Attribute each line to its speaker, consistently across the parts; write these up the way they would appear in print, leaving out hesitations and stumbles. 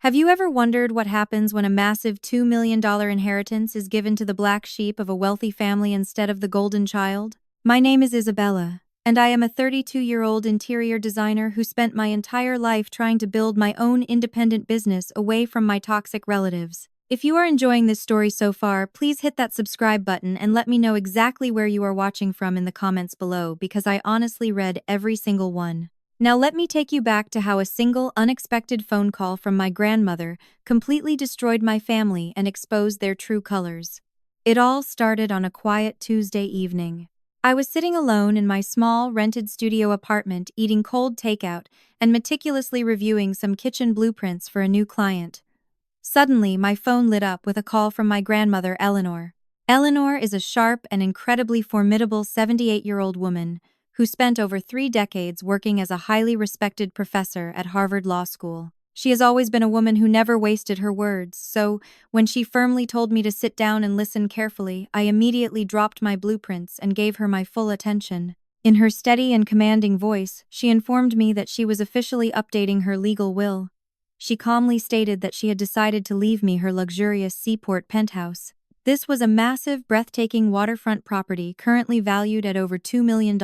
Speaker 1: Have you ever wondered what happens when a massive $2 million inheritance is given to the black sheep of a wealthy family instead of the golden child? My name is Isabella, and I am a 32-year-old interior designer who spent my entire life trying to build my own independent business away from my toxic relatives. If you are enjoying this story so far, please hit that subscribe button and let me know exactly where you are watching from in the comments below, because I honestly read every single one. Now let me take you back to how a single, unexpected phone call from my grandmother completely destroyed my family and exposed their true colors. It all started on a quiet Tuesday evening. I was sitting alone in my small, rented studio apartment eating cold takeout and meticulously reviewing some kitchen blueprints for a new client. Suddenly, my phone lit up with a call from my grandmother, Eleanor. Eleanor is a sharp and incredibly formidable 78-year-old woman who spent over 3 decades working as a highly respected professor at Harvard Law School. She has always been a woman who never wasted her words, so when she firmly told me to sit down and listen carefully, I immediately dropped my blueprints and gave her my full attention. In her steady and commanding voice, she informed me that she was officially updating her legal will. She calmly stated that she had decided to leave me her luxurious seaport penthouse. This was a massive, breathtaking waterfront property currently valued at over $2 million.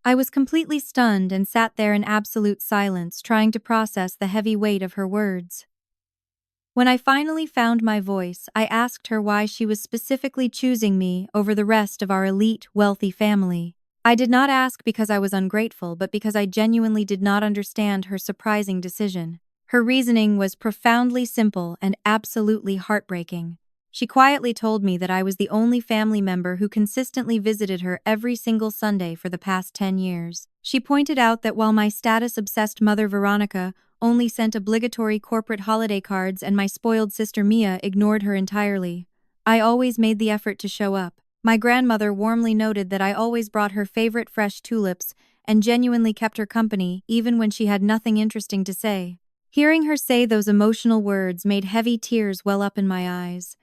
Speaker 1: I was completely stunned and sat there in absolute silence, trying to process the heavy weight of her words. When I finally found my voice, I asked her why she was specifically choosing me over the rest of our elite, wealthy family. I did not ask because I was ungrateful, but because I genuinely did not understand her surprising decision. Her reasoning was profoundly simple and absolutely heartbreaking. She quietly told me that I was the only family member who consistently visited her every single Sunday for the past 10 years. She pointed out that while my status-obsessed mother Veronica only sent obligatory corporate holiday cards and my spoiled sister Mia ignored her entirely, I always made the effort to show up. My grandmother warmly noted that I always brought her favorite fresh tulips and genuinely kept her company even when she had nothing interesting to say. Hearing her say those emotional words made heavy tears well up in my eyes.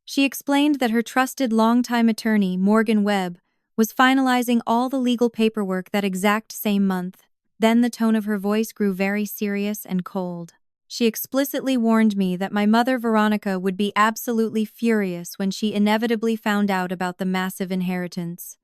Speaker 1: She explained that her trusted longtime attorney, Morgan Webb, was finalizing all the legal paperwork that exact same month. Then the tone of her voice grew very serious and cold. She explicitly warned me that my mother Veronica would be absolutely furious when she inevitably found out about the massive inheritance.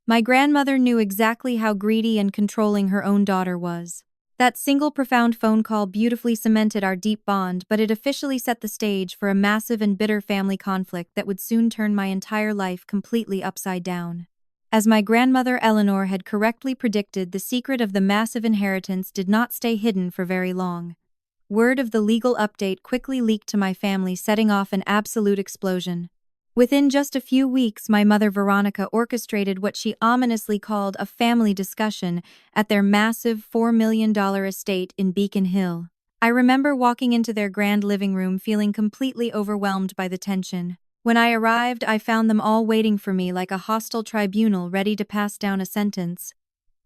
Speaker 1: My grandmother knew exactly how greedy and controlling her own daughter was. That single profound phone call beautifully cemented our deep bond, but it officially set the stage for a massive and bitter family conflict that would soon turn my entire life completely upside down. As my grandmother Eleanor had correctly predicted, the secret of the massive inheritance did not stay hidden for very long. Word of the legal update quickly leaked to my family, setting off an absolute explosion. Within just a few weeks, my mother Veronica orchestrated what she ominously called a family discussion at their massive $4 million estate in Beacon Hill. I remember walking into their grand living room feeling completely overwhelmed by the tension. When I arrived, I found them all waiting for me like a hostile tribunal ready to pass down a sentence.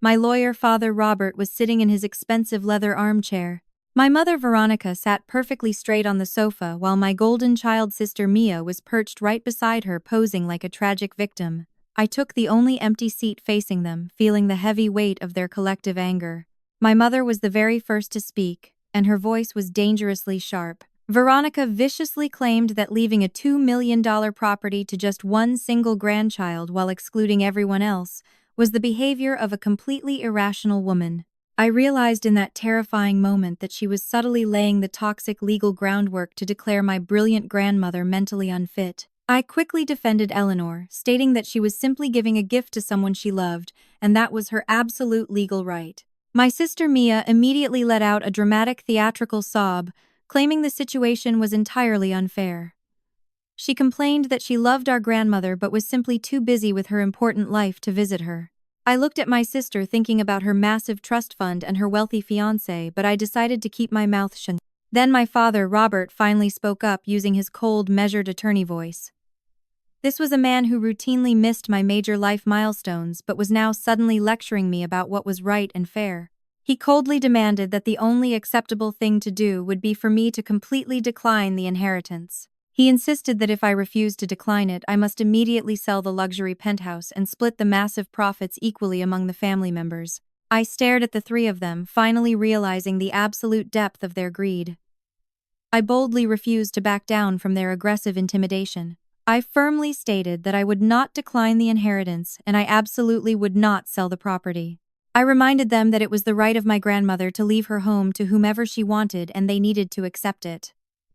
Speaker 1: My lawyer father Robert was sitting in his expensive leather armchair. My mother Veronica sat perfectly straight on the sofa, while my golden child sister Mia was perched right beside her, posing like a tragic victim. I took the only empty seat facing them, feeling the heavy weight of their collective anger. My mother was the very first to speak, and her voice was dangerously sharp. Veronica viciously claimed that leaving a $2 million property to just one single grandchild while excluding everyone else was the behavior of a completely irrational woman. I realized in that terrifying moment that she was subtly laying the toxic legal groundwork to declare my brilliant grandmother mentally unfit. I quickly defended Eleanor, stating that she was simply giving a gift to someone she loved, and that was her absolute legal right. My sister Mia immediately let out a dramatic theatrical sob, claiming the situation was entirely unfair. She complained that she loved our grandmother but was simply too busy with her important life to visit her. I looked at my sister, thinking about her massive trust fund and her wealthy fiancé, but I decided to keep my mouth shut. Then my father, Robert, finally spoke up using his cold, measured attorney voice. This was a man who routinely missed my major life milestones but was now suddenly lecturing me about what was right and fair. He coldly demanded that the only acceptable thing to do would be for me to completely decline the inheritance. He insisted that if I refused to decline it, I must immediately sell the luxury penthouse and split the massive profits equally among the family members. I stared at the three of them, finally realizing the absolute depth of their greed. I boldly refused to back down from their aggressive intimidation. I firmly stated that I would not decline the inheritance and I absolutely would not sell the property. I reminded them that it was the right of my grandmother to leave her home to whomever she wanted and they needed to accept it.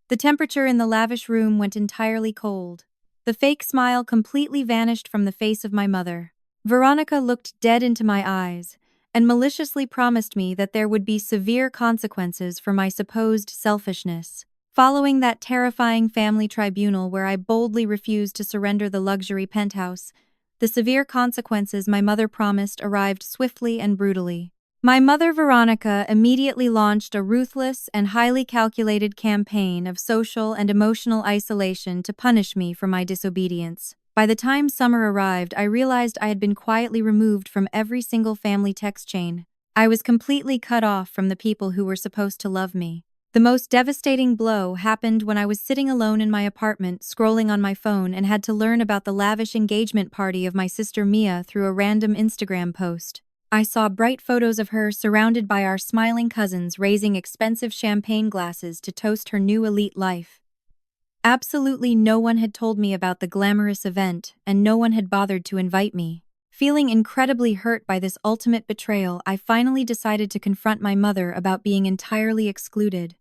Speaker 1: The temperature in the lavish room went entirely cold. The fake smile completely vanished from the face of my mother. Veronica looked dead into my eyes and maliciously promised me that there would be severe consequences for my supposed selfishness. Following that terrifying family tribunal where I boldly refused to surrender the luxury penthouse, the severe consequences my mother promised arrived swiftly and brutally. My mother Veronica immediately launched a ruthless and highly calculated campaign of social and emotional isolation to punish me for my disobedience. By the time summer arrived, I realized I had been quietly removed from every single family text chain. I was completely cut off from the people who were supposed to love me. The most devastating blow happened when I was sitting alone in my apartment, scrolling on my phone, and had to learn about the lavish engagement party of my sister Mia through a random Instagram post. I saw bright photos of her surrounded by our smiling cousins raising expensive champagne glasses to toast her new elite life. Absolutely no one had told me about the glamorous event, and no one had bothered to invite me. Feeling incredibly hurt by this ultimate betrayal, I finally decided to confront my mother about being entirely excluded.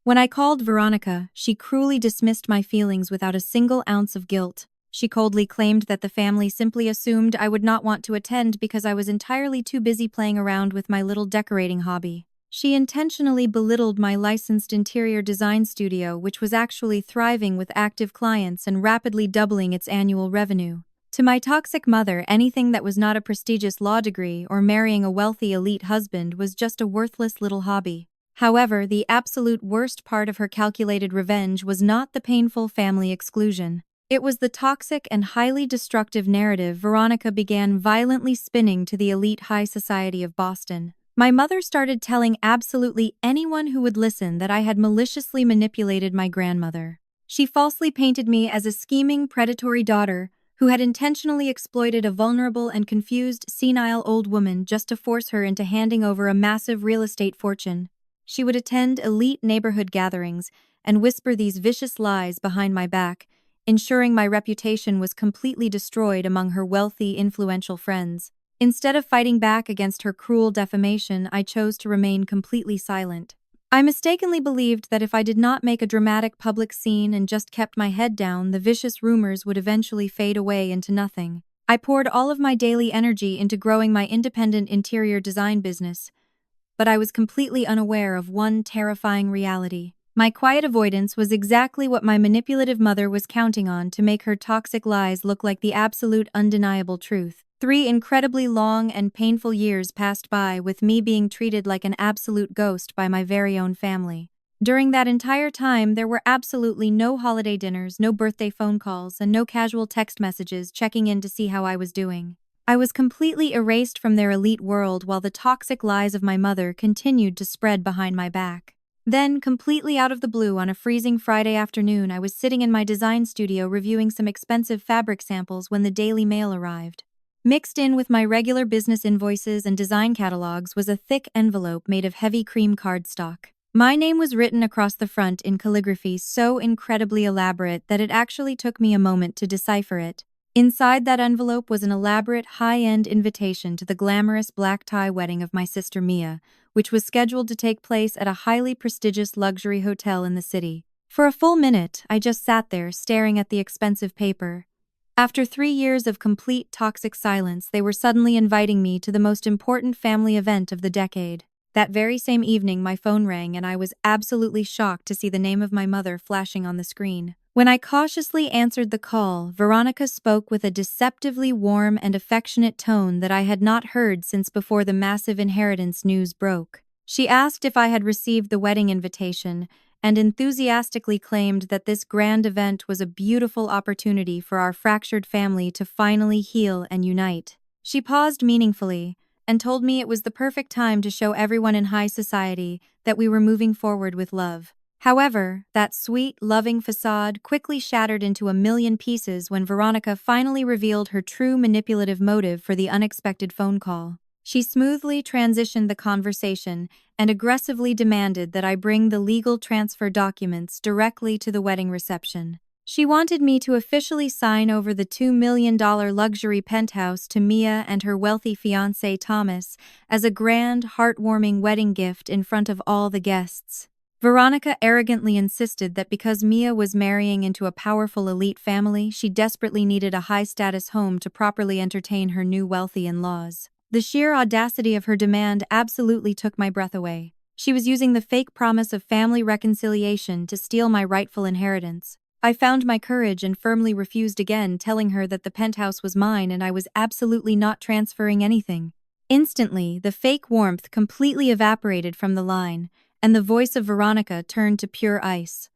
Speaker 1: When I called Veronica, she cruelly dismissed my feelings without a single ounce of guilt. She coldly claimed that the family simply assumed I would not want to attend because I was entirely too busy playing around with my little decorating hobby. She intentionally belittled my licensed interior design studio, which was actually thriving with active clients and rapidly doubling its annual revenue. To my toxic mother, anything that was not a prestigious law degree or marrying a wealthy elite husband was just a worthless little hobby. However, the absolute worst part of her calculated revenge was not the painful family exclusion. It was the toxic and highly destructive narrative Veronica began violently spinning to the elite high society of Boston. My mother started telling absolutely anyone who would listen that I had maliciously manipulated my grandmother. She falsely painted me as a scheming, predatory daughter who had intentionally exploited a vulnerable and confused, senile old woman just to force her into handing over a massive real estate fortune. She would attend elite neighborhood gatherings and whisper these vicious lies behind my back, ensuring my reputation was completely destroyed among her wealthy, influential friends. Instead of fighting back against her cruel defamation, I chose to remain completely silent. I mistakenly believed that if I did not make a dramatic public scene and just kept my head down, the vicious rumors would eventually fade away into nothing. I poured all of my daily energy into growing my independent interior design business, but I was completely unaware of one terrifying reality. My quiet avoidance was exactly what my manipulative mother was counting on to make her toxic lies look like the absolute undeniable truth. 3 incredibly long and painful years passed by with me being treated like an absolute ghost by my very own family. During that entire time, there were absolutely no holiday dinners, no birthday phone calls, and no casual text messages checking in to see how I was doing. I was completely erased from their elite world while the toxic lies of my mother continued to spread behind my back. Then, completely out of the blue, on a freezing Friday afternoon, I was sitting in my design studio reviewing some expensive fabric samples when the Daily Mail arrived. Mixed in with my regular business invoices and design catalogs was a thick envelope made of heavy cream cardstock. My name was written across the front in calligraphy so incredibly elaborate that it actually took me a moment to decipher it. Inside that envelope was an elaborate, high-end invitation to the glamorous black tie wedding of my sister Mia, which was scheduled to take place at a highly prestigious luxury hotel in the city. For a full minute, I just sat there staring at the expensive paper. After 3 years of complete toxic silence, they were suddenly inviting me to the most important family event of the decade. That very same evening, my phone rang and I was absolutely shocked to see the name of my mother flashing on the screen. When I cautiously answered the call, Veronica spoke with a deceptively warm and affectionate tone that I had not heard since before the massive inheritance news broke. She asked if I had received the wedding invitation and enthusiastically claimed that this grand event was a beautiful opportunity for our fractured family to finally heal and unite. She paused meaningfully and told me it was the perfect time to show everyone in high society that we were moving forward with love. However, that sweet, loving facade quickly shattered into a million pieces when Veronica finally revealed her true manipulative motive for the unexpected phone call. She smoothly transitioned the conversation and aggressively demanded that I bring the legal transfer documents directly to the wedding reception. She wanted me to officially sign over the $2 million luxury penthouse to Mia and her wealthy fiancé Thomas as a grand, heartwarming wedding gift in front of all the guests. Veronica arrogantly insisted that because Mia was marrying into a powerful elite family, she desperately needed a high-status home to properly entertain her new wealthy in-laws. The sheer audacity of her demand absolutely took my breath away. She was using the fake promise of family reconciliation to steal my rightful inheritance. I found my courage and firmly refused again, telling her that the penthouse was mine and I was absolutely not transferring anything. Instantly, the fake warmth completely evaporated from the line, and the voice of Veronica turned to pure ice.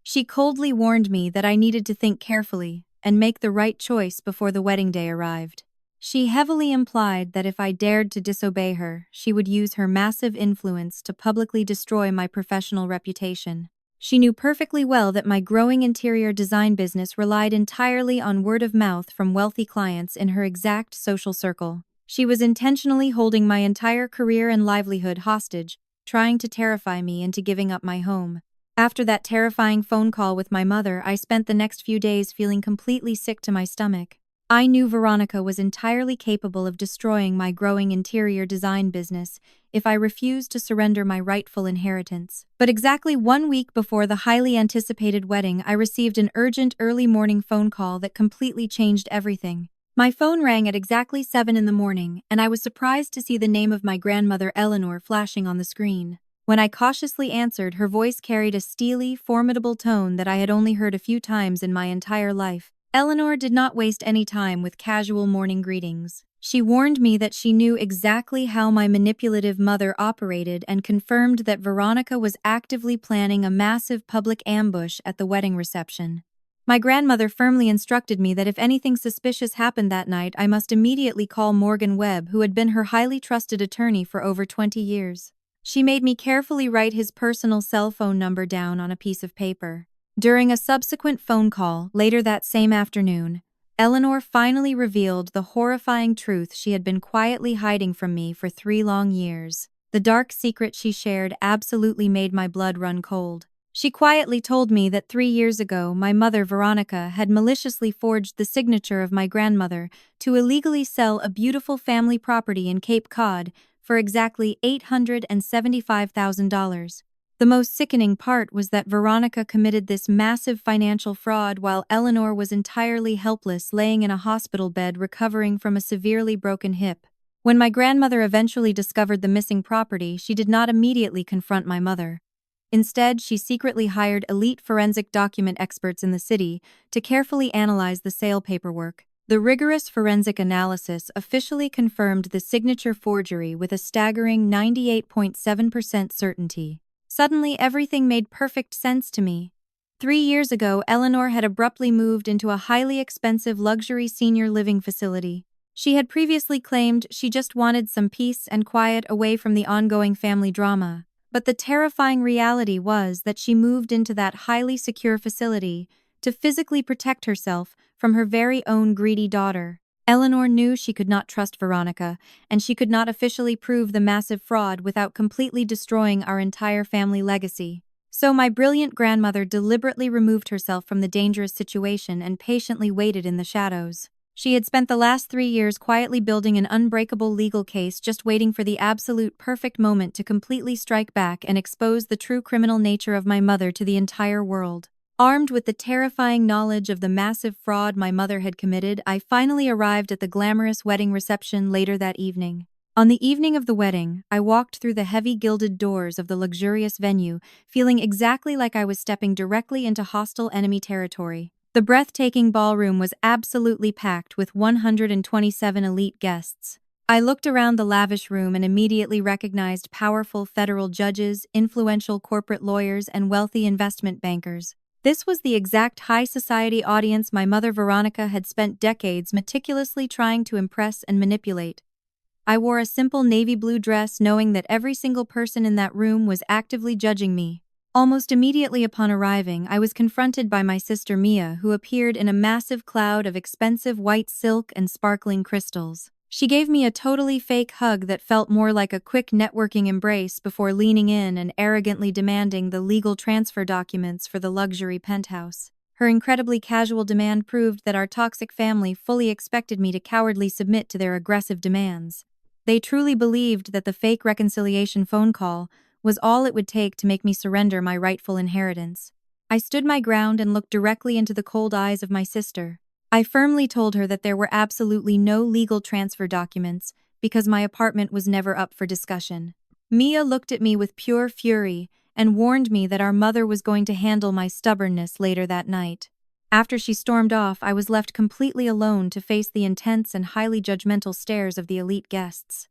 Speaker 1: She coldly warned me that I needed to think carefully and make the right choice before the wedding day arrived. She heavily implied that if I dared to disobey her, she would use her massive influence to publicly destroy my professional reputation. She knew perfectly well that my growing interior design business relied entirely on word of mouth from wealthy clients in her exact social circle. She was intentionally holding my entire career and livelihood hostage, trying to terrify me into giving up my home. After that terrifying phone call with my mother, I spent the next few days feeling completely sick to my stomach. I knew Veronica was entirely capable of destroying my growing interior design business if I refused to surrender my rightful inheritance. But exactly 1 week before the highly anticipated wedding, I received an urgent early morning phone call that completely changed everything. My phone rang at exactly 7 in the morning, and I was surprised to see the name of my grandmother Eleanor flashing on the screen. When I cautiously answered, her voice carried a steely, formidable tone that I had only heard a few times in my entire life. Eleanor did not waste any time with casual morning greetings. She warned me that she knew exactly how my manipulative mother operated and confirmed that Veronica was actively planning a massive public ambush at the wedding reception. My grandmother firmly instructed me that if anything suspicious happened that night, I must immediately call Morgan Webb, who had been her highly trusted attorney for over 20 years. She made me carefully write his personal cell phone number down on a piece of paper. During a subsequent phone call, later that same afternoon, Eleanor finally revealed the horrifying truth she had been quietly hiding from me for 3 long years. The dark secret she shared absolutely made my blood run cold. She quietly told me that 3 years ago, my mother, Veronica, had maliciously forged the signature of my grandmother to illegally sell a beautiful family property in Cape Cod for exactly $875,000. The most sickening part was that Veronica committed this massive financial fraud while Eleanor was entirely helpless, laying in a hospital bed recovering from a severely broken hip. When my grandmother eventually discovered the missing property, she did not immediately confront my mother. Instead, she secretly hired elite forensic document experts in the city to carefully analyze the sale paperwork. The rigorous forensic analysis officially confirmed the signature forgery with a staggering 98.7% certainty. Suddenly, everything made perfect sense to me. 3 years ago, Eleanor had abruptly moved into a highly expensive luxury senior living facility. She had previously claimed she just wanted some peace and quiet away from the ongoing family drama. But the terrifying reality was that she moved into that highly secure facility to physically protect herself from her very own greedy daughter. Eleanor knew she could not trust Veronica, and she could not officially prove the massive fraud without completely destroying our entire family legacy. So my brilliant grandmother deliberately removed herself from the dangerous situation and patiently waited in the shadows. She had spent the last 3 years quietly building an unbreakable legal case, just waiting for the absolute perfect moment to completely strike back and expose the true criminal nature of my mother to the entire world. Armed with the terrifying knowledge of the massive fraud my mother had committed, I finally arrived at the glamorous wedding reception later that evening. On the evening of the wedding, I walked through the heavy gilded doors of the luxurious venue, feeling exactly like I was stepping directly into hostile enemy territory. The breathtaking ballroom was absolutely packed with 127 elite guests. I looked around the lavish room and immediately recognized powerful federal judges, influential corporate lawyers, and wealthy investment bankers. This was the exact high society audience my mother Veronica had spent decades meticulously trying to impress and manipulate. I wore a simple navy blue dress, knowing that every single person in that room was actively judging me. Almost immediately upon arriving, I was confronted by my sister Mia, who appeared in a massive cloud of expensive white silk and sparkling crystals. She gave me a totally fake hug that felt more like a quick networking embrace before leaning in and arrogantly demanding the legal transfer documents for the luxury penthouse. Her incredibly casual demand proved that our toxic family fully expected me to cowardly submit to their aggressive demands. They truly believed that the fake reconciliation phone call was all it would take to make me surrender my rightful inheritance. I stood my ground and looked directly into the cold eyes of my sister. I firmly told her that there were absolutely no legal transfer documents because my apartment was never up for discussion. Mia looked at me with pure fury and warned me that our mother was going to handle my stubbornness later that night. After she stormed off, I was left completely alone to face the intense and highly judgmental stares of the elite guests.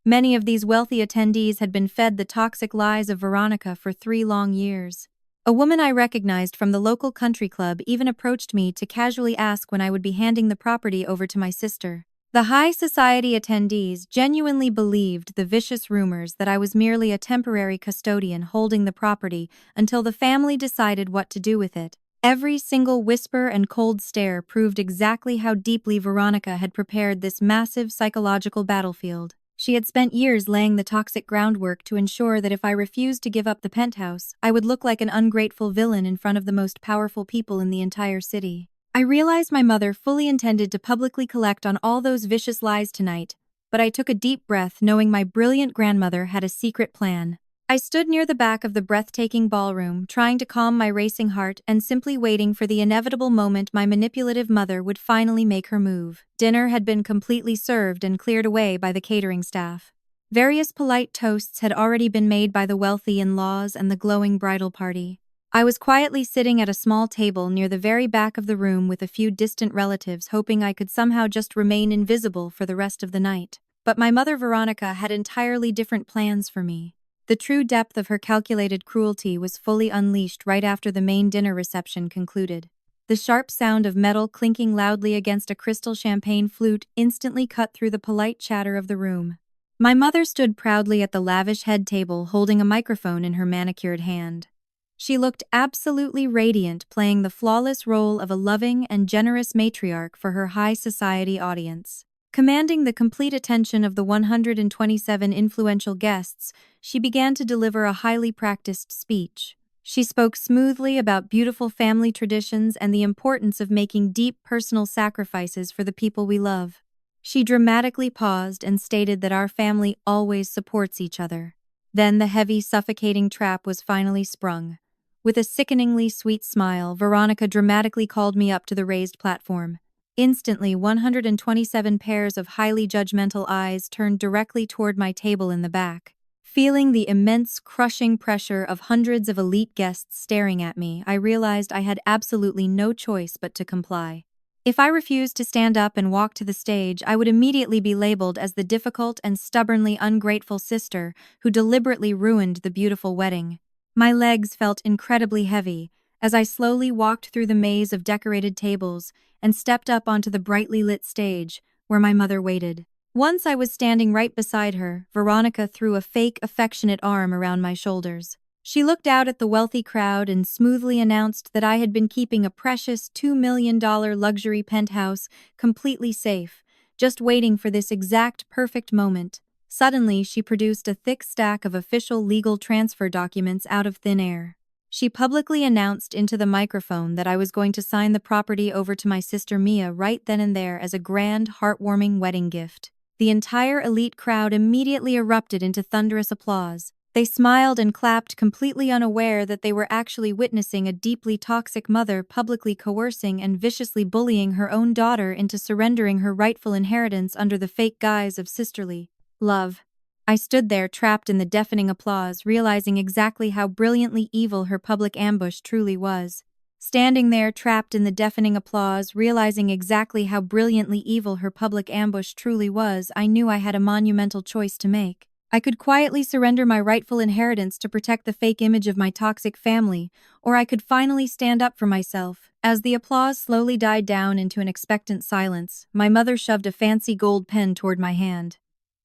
Speaker 1: Many of these wealthy attendees had been fed the toxic lies of Veronica for 3 long years. A woman I recognized from the local country club even approached me to casually ask when I would be handing the property over to my sister. The high society attendees genuinely believed the vicious rumors that I was merely a temporary custodian holding the property until the family decided what to do with it. Every single whisper and cold stare proved exactly how deeply Veronica had prepared this massive psychological battlefield. She had spent years laying the toxic groundwork to ensure that if I refused to give up the penthouse, I would look like an ungrateful villain in front of the most powerful people in the entire city. I realized my mother fully intended to publicly collect on all those vicious lies tonight, but I took a deep breath knowing my brilliant grandmother had a secret plan. I stood near the back of the breathtaking ballroom, trying to calm my racing heart and simply waiting for the inevitable moment my manipulative mother would finally make her move. Dinner had been completely served and cleared away by the catering staff. Various polite toasts had already been made by the wealthy in-laws and the glowing bridal party. I was quietly sitting at a small table near the very back of the room with a few distant relatives, hoping I could somehow just remain invisible for the rest of the night. But my mother Veronica had entirely different plans for me. The true depth of her calculated cruelty was fully unleashed right after the main dinner reception concluded. The sharp sound of metal clinking loudly against a crystal champagne flute instantly cut through the polite chatter of the room. My mother stood proudly at the lavish head table holding a microphone in her manicured hand. She looked absolutely radiant, playing the flawless role of a loving and generous matriarch for her high society audience. Commanding the complete attention of the 127 influential guests, she began to deliver a highly practiced speech. She spoke smoothly about beautiful family traditions and the importance of making deep personal sacrifices for the people we love. She dramatically paused and stated that our family always supports each other. Then the heavy, suffocating trap was finally sprung. With a sickeningly sweet smile, Veronica dramatically called me up to the raised platform. Instantly, 127 pairs of highly judgmental eyes turned directly toward my table in the back. Feeling the immense, crushing pressure of hundreds of elite guests staring at me, I realized I had absolutely no choice but to comply. If I refused to stand up and walk to the stage, I would immediately be labeled as the difficult and stubbornly ungrateful sister who deliberately ruined the beautiful wedding. My legs felt incredibly heavy as I slowly walked through the maze of decorated tables and stepped up onto the brightly lit stage where my mother waited. Once I was standing right beside her, Veronica threw a fake, affectionate arm around my shoulders. She looked out at the wealthy crowd and smoothly announced that I had been keeping a precious $2 million luxury penthouse completely safe, just waiting for this exact perfect moment. Suddenly, she produced a thick stack of official legal transfer documents out of thin air. She publicly announced into the microphone that I was going to sign the property over to my sister Mia right then and there as a grand, heartwarming wedding gift. The entire elite crowd immediately erupted into thunderous applause. They smiled and clapped, completely unaware that they were actually witnessing a deeply toxic mother publicly coercing and viciously bullying her own daughter into surrendering her rightful inheritance under the fake guise of sisterly love. I stood there trapped in the deafening applause, realizing exactly how brilliantly evil her public ambush truly was. Standing there trapped in the deafening applause, realizing exactly how brilliantly evil her public ambush truly was, I knew I had a monumental choice to make. I could quietly surrender my rightful inheritance to protect the fake image of my toxic family, or I could finally stand up for myself. As the applause slowly died down into an expectant silence, my mother shoved a fancy gold pen toward my hand.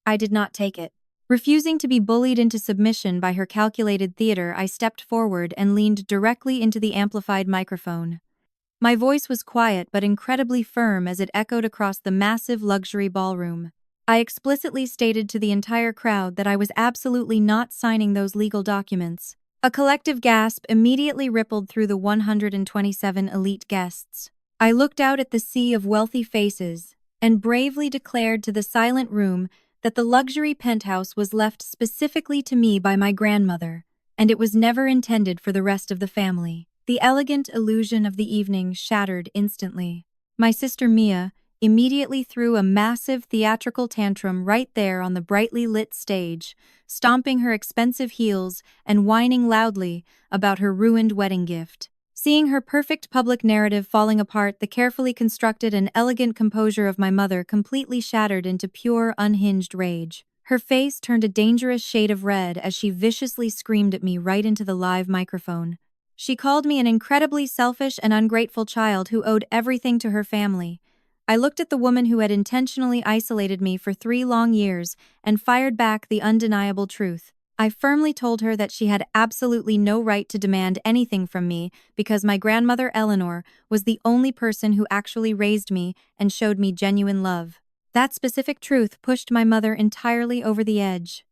Speaker 1: I did not take it. Refusing to be bullied into submission by her calculated theater, I stepped forward and leaned directly into the amplified microphone. My voice was quiet but incredibly firm as it echoed across the massive luxury ballroom. I explicitly stated to the entire crowd that I was absolutely not signing those legal documents. A collective gasp immediately rippled through the 127 elite guests. I looked out at the sea of wealthy faces and bravely declared to the silent room that the luxury penthouse was left specifically to me by my grandmother, and it was never intended for the rest of the family. The elegant illusion of the evening shattered instantly. My sister Mia immediately threw a massive theatrical tantrum right there on the brightly lit stage, stomping her expensive heels and whining loudly about her ruined wedding gift. Seeing her perfect public narrative falling apart, the carefully constructed and elegant composure of my mother completely shattered into pure, unhinged rage. Her face turned a dangerous shade of red as she viciously screamed at me right into the live microphone. She called me an incredibly selfish and ungrateful child who owed everything to her family. I looked at the woman who had intentionally isolated me for 3 long years and fired back the undeniable truth. I firmly told her that she had absolutely no right to demand anything from me because my grandmother Eleanor was the only person who actually raised me and showed me genuine love. That specific truth pushed my mother entirely over the edge.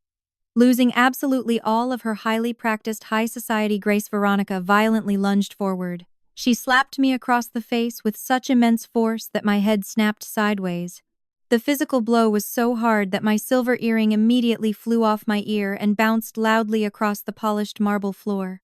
Speaker 1: Losing absolutely all of her highly practiced high society grace, Veronica violently lunged forward. She slapped me across the face with such immense force that my head snapped sideways. The physical blow was so hard that my silver earring immediately flew off my ear and bounced loudly across the polished marble floor.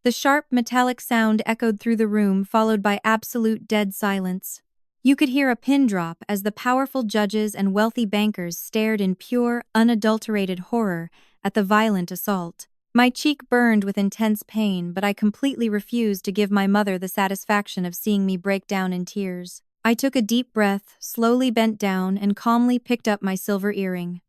Speaker 1: The sharp, metallic sound echoed through the room, followed by absolute dead silence. You could hear a pin drop as the powerful judges and wealthy bankers stared in pure, unadulterated horror at the violent assault. My cheek burned with intense pain, but I completely refused to give my mother the satisfaction of seeing me break down in tears. I took a deep breath, slowly bent down, and calmly picked up my silver earring.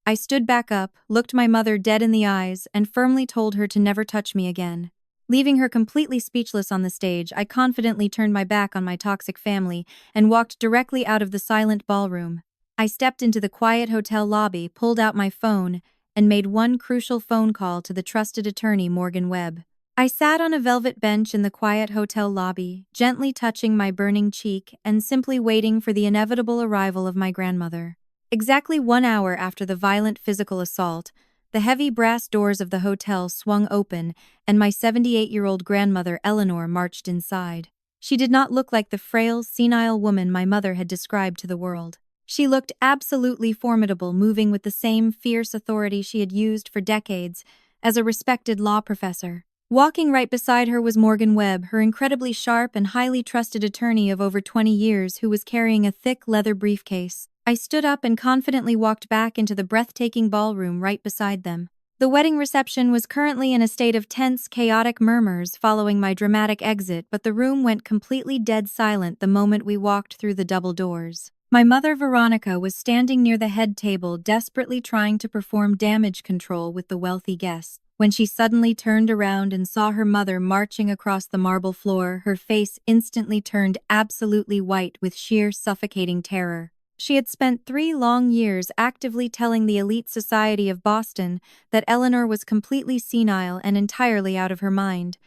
Speaker 1: I stood back up, looked my mother dead in the eyes, and firmly told her to never touch me again. Leaving her completely speechless on the stage, I confidently turned my back on my toxic family and walked directly out of the silent ballroom. I stepped into the quiet hotel lobby, pulled out my phone, and made one crucial phone call to the trusted attorney Morgan Webb. I sat on a velvet bench in the quiet hotel lobby, gently touching my burning cheek and simply waiting for the inevitable arrival of my grandmother. Exactly 1 hour after the violent physical assault, the heavy brass doors of the hotel swung open and my 78-year-old grandmother Eleanor marched inside. She did not look like the frail, senile woman my mother had described to the world. She looked absolutely formidable, moving with the same fierce authority she had used for decades as a respected law professor. Walking right beside her was Morgan Webb, her incredibly sharp and highly trusted attorney of over 20 years who was carrying a thick leather briefcase. I stood up and confidently walked back into the breathtaking ballroom right beside them. The wedding reception was currently in a state of tense, chaotic murmurs following my dramatic exit, but the room went completely dead silent the moment we walked through the double doors. My mother Veronica was standing near the head table, desperately trying to perform damage control with the wealthy guests. When she suddenly turned around and saw her mother marching across the marble floor, her face instantly turned absolutely white with sheer suffocating terror. She had spent 3 long years actively telling the elite society of Boston that Eleanor was completely senile and entirely out of her mind.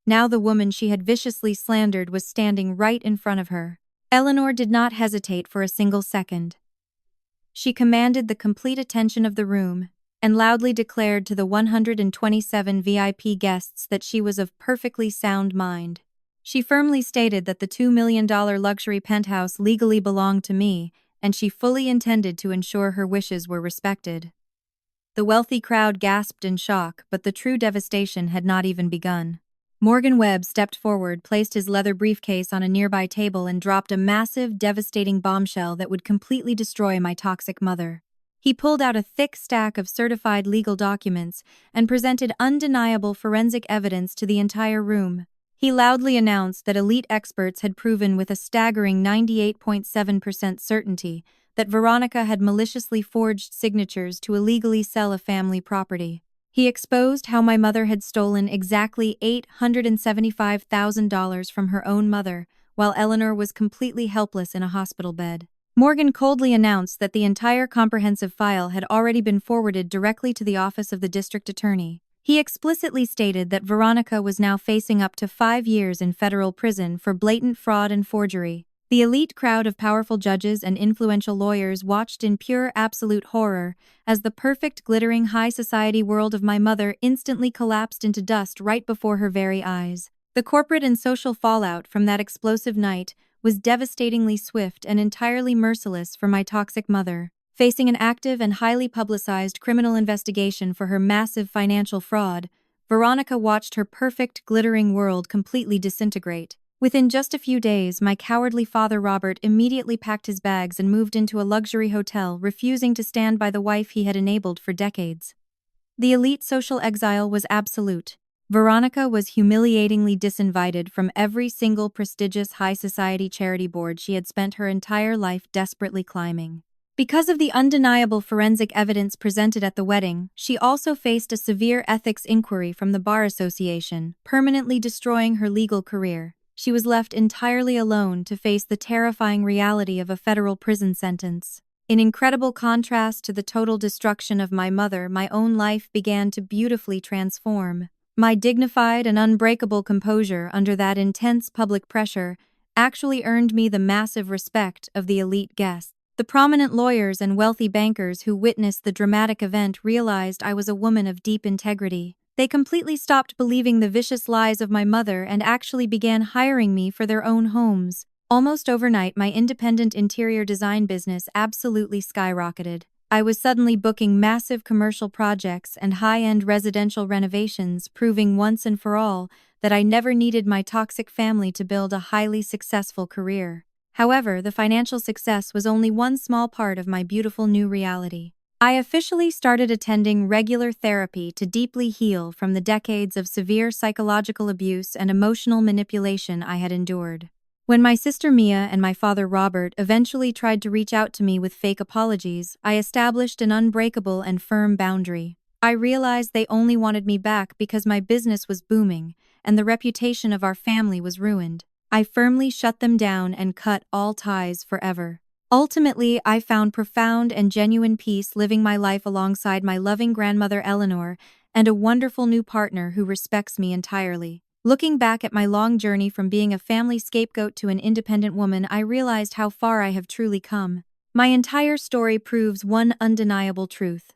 Speaker 1: Now the woman she had viciously slandered was standing right in front of her. Eleanor did not hesitate for a single second. She commanded the complete attention of the room and loudly declared to the 127 VIP guests that she was of perfectly sound mind. She firmly stated that the $2 million luxury penthouse legally belonged to me, and she fully intended to ensure her wishes were respected. The wealthy crowd gasped in shock, but the true devastation had not even begun. Morgan Webb stepped forward, placed his leather briefcase on a nearby table, and dropped a massive, devastating bombshell that would completely destroy my toxic mother. He pulled out a thick stack of certified legal documents and presented undeniable forensic evidence to the entire room. He loudly announced that elite experts had proven with a staggering 98.7% certainty that Veronica had maliciously forged signatures to illegally sell a family property. He exposed how my mother had stolen exactly $875,000 from her own mother, while Eleanor was completely helpless in a hospital bed. Morgan coldly announced that the entire comprehensive file had already been forwarded directly to the office of the district attorney. He explicitly stated that Veronica was now facing up to 5 years in federal prison for blatant fraud and forgery. The elite crowd of powerful judges and influential lawyers watched in pure absolute horror as the perfect glittering high society world of my mother instantly collapsed into dust right before her very eyes. The corporate and social fallout from that explosive night was devastatingly swift and entirely merciless for my toxic mother. Facing an active and highly publicized criminal investigation for her massive financial fraud, Veronica watched her perfect glittering world completely disintegrate. Within just a few days, my cowardly father Robert immediately packed his bags and moved into a luxury hotel, refusing to stand by the wife he had enabled for decades. The elite social exile was absolute. Veronica was humiliatingly disinvited from every single prestigious high society charity board she had spent her entire life desperately climbing. Because of the undeniable forensic evidence presented at the wedding, she also faced a severe ethics inquiry from the Bar Association, permanently destroying her legal career. She was left entirely alone to face the terrifying reality of a federal prison sentence. In incredible contrast to the total destruction of my mother, my own life began to beautifully transform. My dignified and unbreakable composure under that intense public pressure actually earned me the massive respect of the elite guests. The prominent lawyers and wealthy bankers who witnessed the dramatic event realized I was a woman of deep integrity. They completely stopped believing the vicious lies of my mother and actually began hiring me for their own homes. Almost overnight, my independent interior design business absolutely skyrocketed. I was suddenly booking massive commercial projects and high-end residential renovations, proving once and for all that I never needed my toxic family to build a highly successful career. However, the financial success was only one small part of my beautiful new reality. I officially started attending regular therapy to deeply heal from the decades of severe psychological abuse and emotional manipulation I had endured. When my sister Mia and my father Robert eventually tried to reach out to me with fake apologies, I established an unbreakable and firm boundary. I realized they only wanted me back because my business was booming and the reputation of our family was ruined. I firmly shut them down and cut all ties forever. Ultimately, I found profound and genuine peace living my life alongside my loving grandmother Eleanor and a wonderful new partner who respects me entirely. Looking back at my long journey from being a family scapegoat to an independent woman, I realized how far I have truly come. My entire story proves one undeniable truth.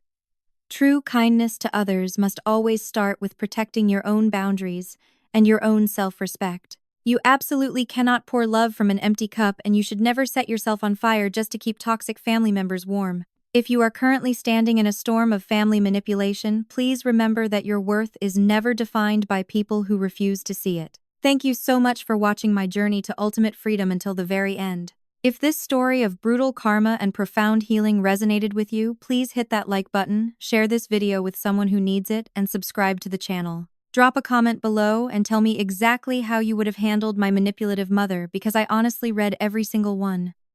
Speaker 1: True kindness to others must always start with protecting your own boundaries and your own self-respect. You absolutely cannot pour love from an empty cup, and you should never set yourself on fire just to keep toxic family members warm. If you are currently standing in a storm of family manipulation, please remember that your worth is never defined by people who refuse to see it. Thank you so much for watching my journey to ultimate freedom until the very end. If this story of brutal karma and profound healing resonated with you, please hit that like button, share this video with someone who needs it, and subscribe to the channel. Drop a comment below and tell me exactly how you would have handled my manipulative mother, because I honestly read every single one.